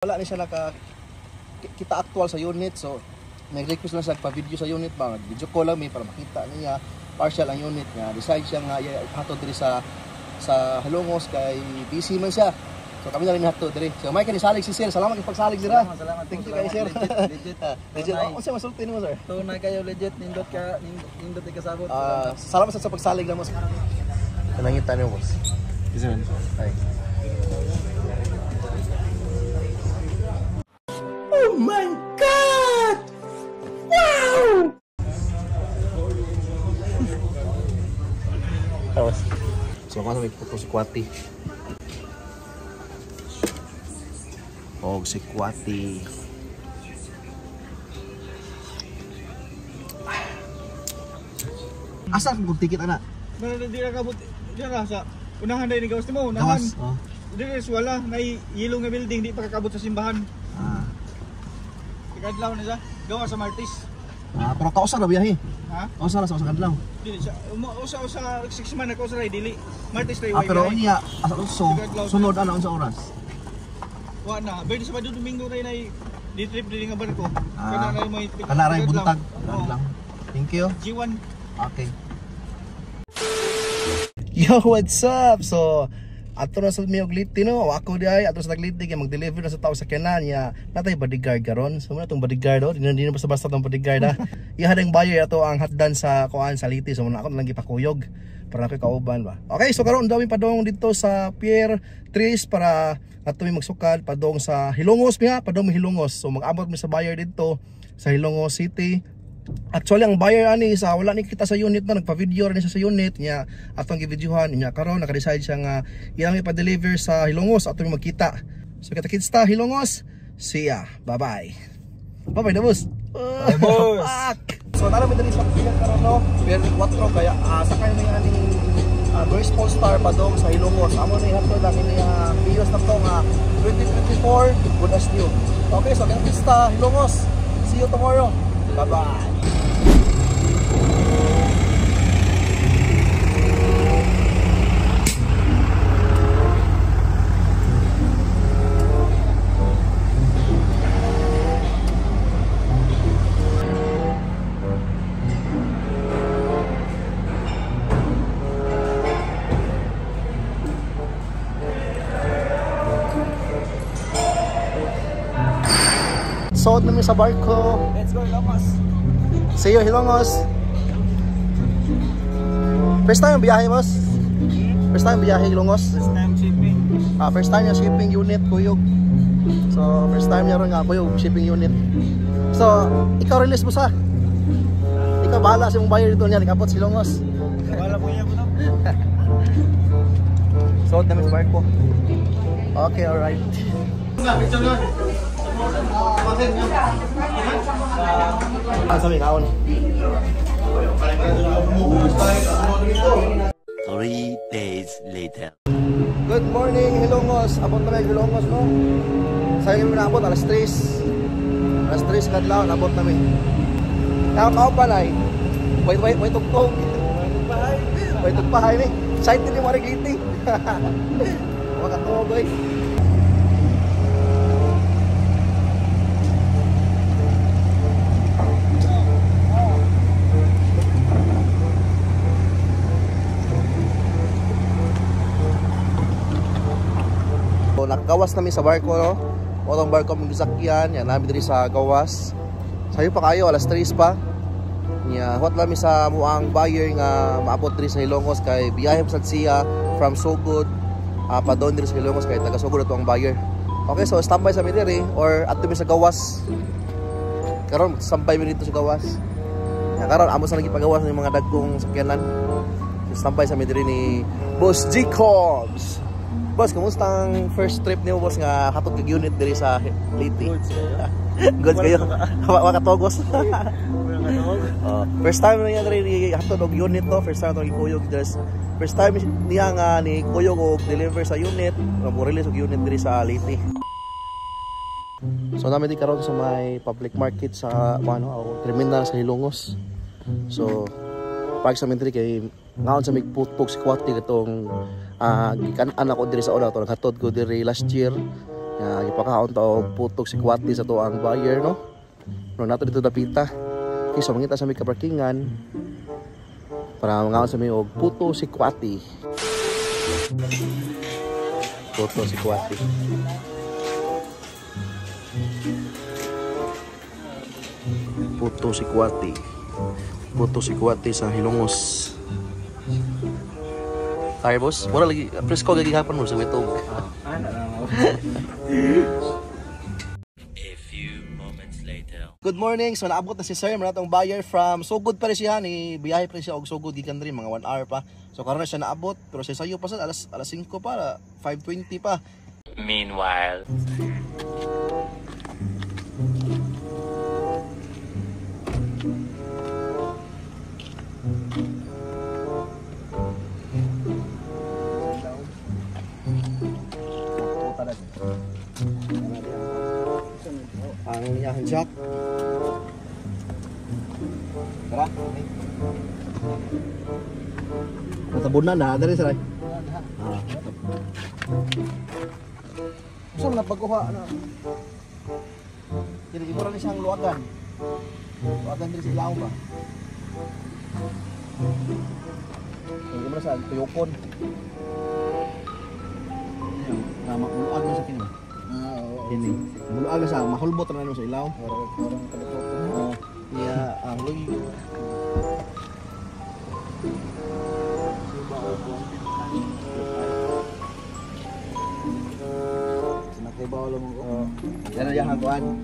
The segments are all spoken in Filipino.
Wala ni siya kita actual sa unit, so nag-request lang siya pa-video sa unit ba, video call lang may para makita niya partial ang unit nga. Decide siya nga hatod diri sa Halongos kay busy man siya. So kami na rin hatod diri. So may kanisalig si Sir. Salamat kay pagsalig dira. Salamat. Thank you kay Sir. Legit. Legit. Unsa masulti nimo Sir? Tunay kayo legit nindot ikasabot. Salamat sa pagsalig lang mo. Kanangita niyo boss. Isa man. Ay. Oh my God! Wow! Tapos, so ako may puto si Kwati. Oh, si Kwati. Asa kung ticket anak? Di na kabot. Di na sa unahan dahil ni gawas mo. Unahan. Gawas, oh. Di na wala. May yellow nga building. Di pa kakabot sa simbahan. Kadlaw na siya. Gawa sa Martis. Pero kausa na biyahe. Ha? Kausa na sa kadlaw. Dili siya. Usa 6 man na kausa ray dili. Martis ray. Pero niya asa uso sunod ana unsa oras? Wa na. Bali sa Sabado Domingo ray nay di trip dili nga barko. Kana ray buntag. Lang. Thank you. G1. Okay. Yo, what's up? So ato na sa may ogliti no, ako di ay ato sa tagliti kay mag-deliver na sa tao sa kanan niya. Natay bodyguard karon. So muna tong bodyguard oh, di na basta-basta tong bodyguard ha. Ihadang buyer ato ang hatdan sa kuan sa liti. So muna ako lang gipakuyog para na kauban ba. Okay, so karon dami padong dito sa Pier 3 para ato may magsukad padong sa Hilongos miha, padong Hilongos. So mag-abot mi sa buyer dito sa Hilongos City. Actually ang buyer ani sa wala ni kita sa unit na nagpa-video rin siya sa unit niya atong gi-videohan niya karon naka-decide siya nga iyang ipa-deliver sa Hilongos atong magkita. So kita-kits ta Hilongos. See ya. Bye-bye. Bye-bye na boss. Bye boss. So nara mi diri sa pier karon no. Pier 4 kaya sakay mi ani Grace Polestar padong sa Hilongos. Amo ni hatod ang ini videos na to nga 2024 good as new. Okay, so kita-kits ta Hilongos. See you tomorrow. Bye-bye. Sood namin sa barko. Let's go Hilongos. See you Hilongos. First time biyahe boss? First time biyahe Hilongos? First time shipping. First time niya shipping unit kuyog. So first time niya ron nga kuyog shipping unit. So ikaw release mo sa? Ikaw bahala sa mong buyer dito niya nag-abot sa Hilongos. Wala po niya po no. Sood namin sa barko. Okay, alright. Picture na. Sabi kaon. 3 days later. Good morning Hilongos. Abot na Hilongos no. Sayang kami naabot alas 3. Alas 3 kadlaw naabot namin. Nakakao pa na eh. Wait tugtog. Wait tugpahay ni. Excited ni Marigliti. Makatuwa boy. Nakagawas namin sa barko no. Otong barko mong gisakyan, yan namin diri sa gawas. Sayo pa kayo alas 3 pa. Nya what lami sa muang buyer nga maabot diri sa Hilongos kay biyahe sa siya from Sogod pa doon diri sa Hilongos kay taga Sogod ato ang buyer. Okay, so standby sa mi diri or adto mi sa gawas. Karon standby mi dito sa gawas. Nya karon amo sa nagipagawas ng mga dagkong sakyanan. So, standby sa mi diri ni Boss Jacobs. Boss, kamusta ang first trip niyo boss nga hatod kag unit diri sa Liti? Goods kayo. Wa katogos. First time niya diri hatod og unit to, first time to gikuyog just first time niya nga ni kuyog og deliver sa unit, mo release og unit diri sa Liti. So namin di karon sa may public market sa terminal sa Hilongos. So pag sa mentri kay ngaon sa migputpok si Kwati katong gikan-an ako diri sa una to naghatod ko diri last year Ipakaon to og putok si Kwati sa to ang buyer, no? No nato dito dapita. Okay, so mangita sa may kaparkingan para mangaon sa may og puto si Kwati. Puto si Kwati. Puto si Kwati. Puto si Kwati sa Hilongos. Tayo boss, mura lagi presko lagi hapon mo sa mitog. A few moments later. Good morning. So naabot na si Sir, man atong buyer from Sugod pa rin siya ni biyahe pa rin siya og Sugod gikan diri mga 1 hour pa. So karon na siya naabot pero sa sayo pa sa alas 5 pa, 5:20 pa. Meanwhile. Ang iyahan jack. Tara. Natabunan na dali sa. Gusto mo na pagkuha na. Jadi ibu ra ni siyang luwagan. Luwagan diri sa ilaw ba. Ang gimana sa tuyokon. Nama luwag mo sa kini. Ini. Muluag sa mahulbot na sa ilaw. Parang kalipot. Iya, ang luyo. Nakibaw lang ko. Yan ang yahaguan.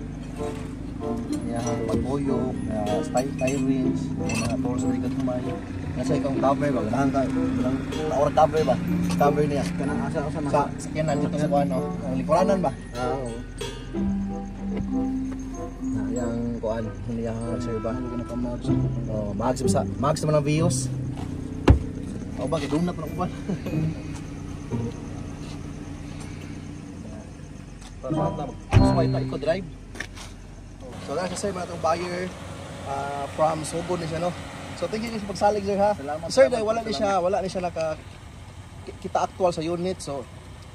Yahan paguyok, styrene, mga tools na ikat kumay. Nasa ikang cover ba? Ganahan ka. Naura cover ba? Cover niya. Kanang asa sa sakyanan dito sa kuan, no? Ang likuranan ba? Oo. Yang kuan, yang sir ba? Oh, mags naman ang views. O ba, kidunap na kuan. Swipe na iko drive. So lang siya sir, mga itong buyer from Sugod na siya, no? So thank you sa pagsalig sir ha. Salamat, sir, dahil wala ni siya kita actual sa unit. So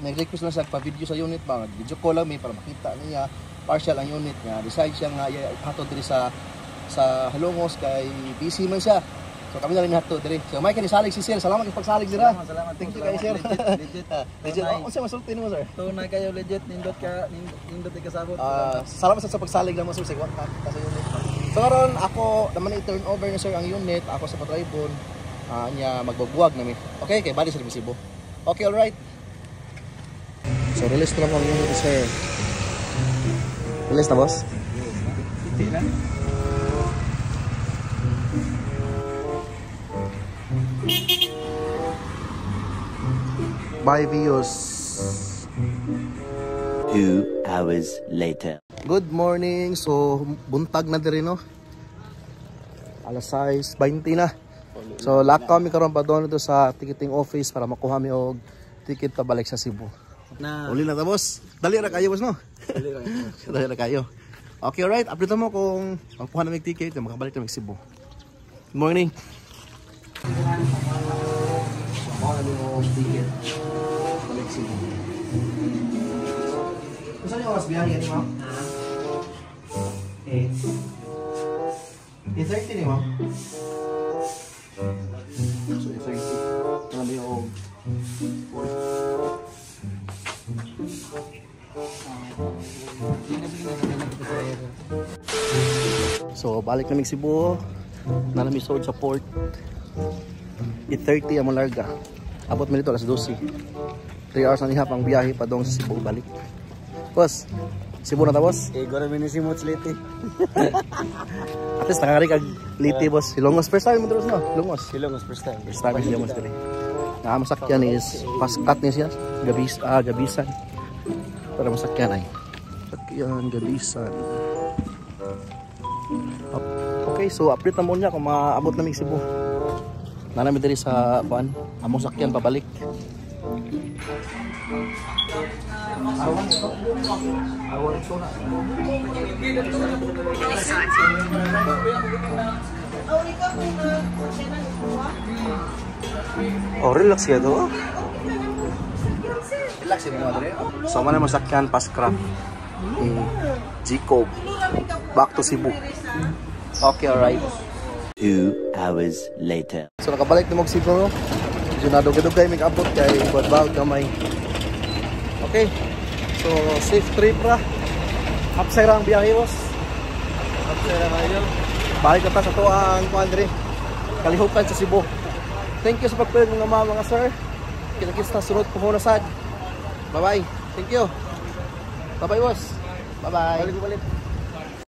nag-request lang siya pa-video sa unit ba. Video call lang may para makita niya partial ang unit niya. Decide siya nga hatod diri sa Hilongos kay busy man siya. So kami na rin hatod diri. So may kanisalig si sir. Salamat sa pagsalig sir ha. Salamat. Thank you kay sir. Legit. Legit. Unsa masulti nimo sir? Tunay kayo legit nindot ikasabot. Salamat sa pagsalig lang mo sir sa unit. So karon ako naman i-turn over na sir ang unit. Ako sa patribon. Nya magbagbuwag nami. Okay, kay bali sa resibo. Okay, all right. So release na lang ang unit sir. Release na boss. Hindi na. Bye views. 2 hours later. Good morning. So buntag na diri no. Alas 6:20 na. So lock kami karon pa doon dito sa ticketing office para makuha mi og ticket pabalik sa Cebu. Uli na ta boss. Dali ra kayo boss no. Dali ra kayo. Okay, alright. Update mo kung magkuha na mig ticket na makabalik na mig Cebu. Good morning. Makuha na mo ticket. Balik Cebu. Saan yung oras biyahe ni ma'am? 8:30 ni ma'am. So 8:30. Ano ba yung so balik na mig Cebu. Nalamisod sa port. 8:30 ang larga. Abot mi dito alas 12. 3 hours na nihap ang biyahe pa dong sa Cebu balik. Boss, Cebu na ta boss? Igor minisimot liti. At least nakakari kag liti boss. Hilongos first time mo dito no? Hilongos. Hilongos first time. First time Hilongos dito. Na masakyan is paskat niya siya. Gabisan. Para masakyan ay. Sakyan gabisan. Okay, so update na mo niya kung maabot na mig Cebu. Nanami diri sa kuan, among sakyan pabalik. Oh, relax ya to. relax yung mga dre. So man mo sakyan Pascraft. G-Cob. Back to Cebu. Okay, alright. 2 hours later. So nakabalik na mo Cebu. Medyo nadugay-dugay may abot kay bawag kamay. Okay. So safe trip ra. Hapsay ra ang biyahe boss. Hapsay ra kayo. Balik na ta sa to ang kuandre. Kalihukan sa Cebu. Thank you sa pagpili ng mga sir. Kita-kits na sunod po muna sad. Bye-bye. Thank you. Bye-bye boss. Bye-bye. Balik.